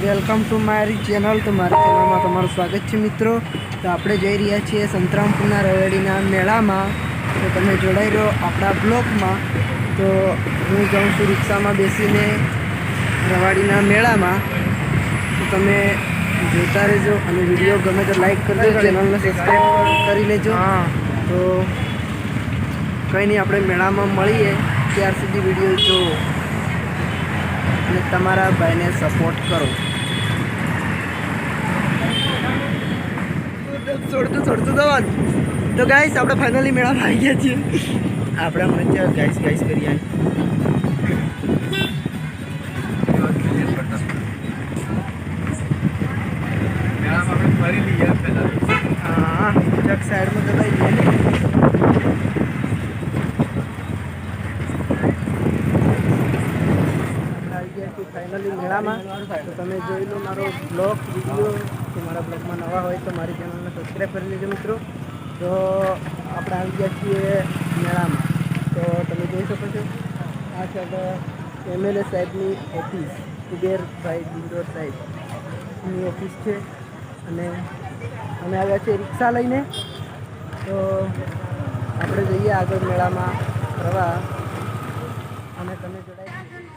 Welcome to મારી channel. તો મારી ચેનલમાં તમારું સ્વાગત છે મિત્રો. તો આપણે જઈ રહ્યા છીએ સંતરામપુરના રવેડીના મેળામાં. તો તમે જોડાઈ રહ્યો આપણા બ્લોગમાં. તો હું જાઉં છું રિક્ષામાં બેસીને રવાડીના મેળામાં. તો તમે જોતા રહેજો અને વિડીયો ગમે તો લાઈક કરજો, ચેનલને સબસ્ક્રાઈબ કરી લેજો. તો કંઈ નહીં, આપણે મેળામાં મળીએ. ત્યાર સુધી વિડીયો જુઓ અને તમારા ભાઈને સપોર્ટ કરો. છોડતું જવાનું. તો ગાઈસ, આપણે ફાઇનલી મેળામાં આવી ગયા છીએ. આપણે હમણાં ગાઈસ કરી હા, જગ સાઈડમાં દબાઈ દઈએ. ફાઇનલી મેળામાં. તો તમે જોઈ લો મારો બ્લોગ વિડીયો. તો મારા બ્લોગમાં નવા હોય તો મારી ચેનલને સબસ્ક્રાઈબ કરી લેજો મિત્રો. તો આપણે આવી ગયા છીએ મેળામાં. તો તમે જોઈ શકો છો, આ છે MLA સાહેબની ઓફિસ, કુબેરભાઈ બિંદોર સાહેબની ઓફિસ છે. અને અમે આવ્યા છીએ રિક્ષા લઈને. તો આપણે જઈએ આગળ મેળામાં ફરવા અને તમે જોડાઈ.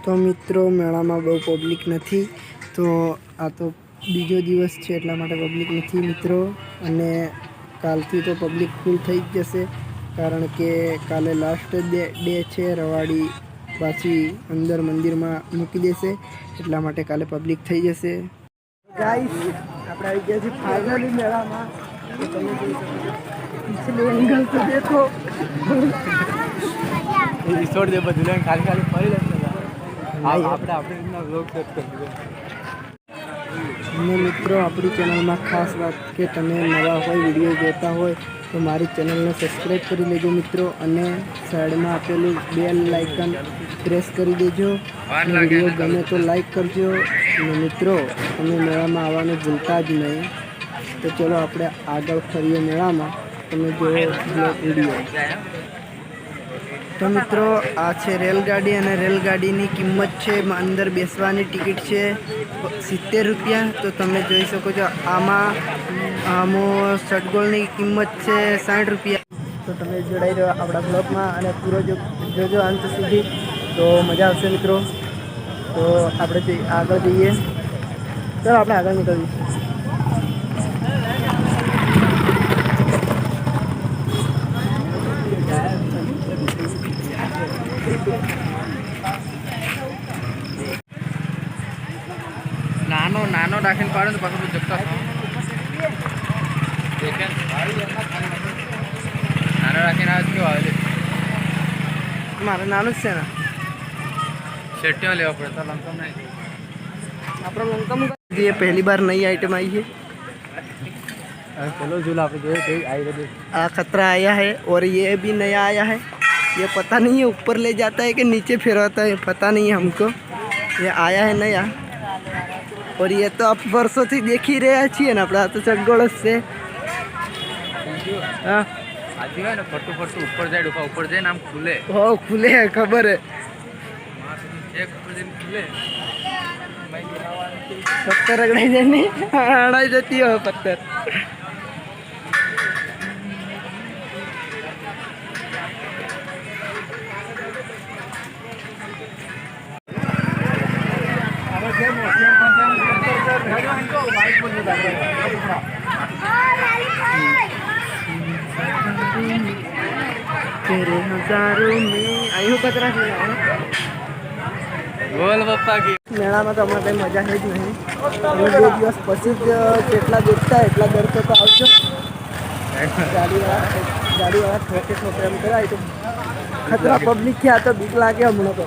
તો મિત્રો, મેળામાં બહુ પબ્લિક નથી. તો આ તો બીજો દિવસ છે એટલા માટે પબ્લિક નથી મિત્રો. અને કાલથી તો પબ્લિક ફૂલ થઈ જ જશે, કારણ કે કાલે લાસ્ટ ડે છે. રવાડી પાછી અંદર મંદિરમાં મૂકી દેશે, એટલા માટે કાલે પબ્લિક થઈ જશે. ગાઈસ, આપણે આવી ગયા છીએ ફાઇનલી મેળામાં. તો તમે જોઈ શકો છો, પિછલે એંગલ તો દેખો. છોડ દે બધું, ખાલી ફરી લેશે. આપણે વ્લોગ શૂટ કરી દીધો. અને મિત્રો, આપણી ચેનલમાં ખાસ વાત કે તમે નવા હોય, વિડીયો જોતા હોય તો મારી ચેનલને સબસ્ક્રાઈબ કરી લેજો મિત્રો. અને સાઈડમાં આપેલું બેલ આઇકન પ્રેસ કરી દેજો. અને વિડીયો ગમે તો લાઈક કરજો. અને મિત્રો, તમે મેળામાં આવવાનું ભૂલતા જ નહીં. તો ચલો આપણે આગળ ફરીએ મેળામાં. તમે જુઓ બ્લોગ વિડીયો. તો મિત્રો, આ છે રેલગાડી અને રેલગાડીની કિંમત છે, અંદર બેસવાની ટિકિટ છે 70 રૂપિયા. તો તમે જોઈ શકો છો, આમાં ષટગોળની કિંમત છે 60 રૂપિયા. તો તમે જોડાઈ રહ્યો આપણા બ્લોગમાં અને પૂરો જોજો અંત સુધી. તો મજા આવશે મિત્રો. તો આપણે આગળ જઈએ. ચાલો આપણે આગળ નીકળીએ. નાનો રાખીને પાડો તો પાછું જગતા નાનો રાખીને આવે કેવો આવે? મારે નાનું જ છે ને, શેટીમાં લેવા પડે તો લમકમ નહીં. આપણે લમકમ ये पहली बार नई आइटम आई है. चलो झूला पे आई खतरा आया है और ये भी नया आया है. ये पता नहीं है ऊपर ले जाता है कि नीचे फिरवाता है, पता नहीं है हमको. ये आया है नया. और ये तो आप वर्षों से देख ही रहे છીએ ને આપણે. આ તો ચગડોળ જ છે. હા, આજુ હોય ને ફરતું ઉપર જાય, ડોફા ઉપર જાય ને આમ ખુલે. હો, ખુલે, ખબર હે. એક ઉપર જઈને ખુલે, પથ્થર રગડાઈ જાય ને, અડાઈ જતી હોય પથ્થર. तेरे हजारों में आयु कतरा છે. બોલ પપ્પા કી મેળામાં તો અમારે કંઈ મજા છે જ નહીં. અમે 2 દિવસ પછી જ જેટલા દેખતા એટલા ડરતો તો આવજો. ગાડીવાળા ઠોકે એમ કરાય તો ખતરા પબ્લિક છે. આ તો બીક લાગે હમણાં તો.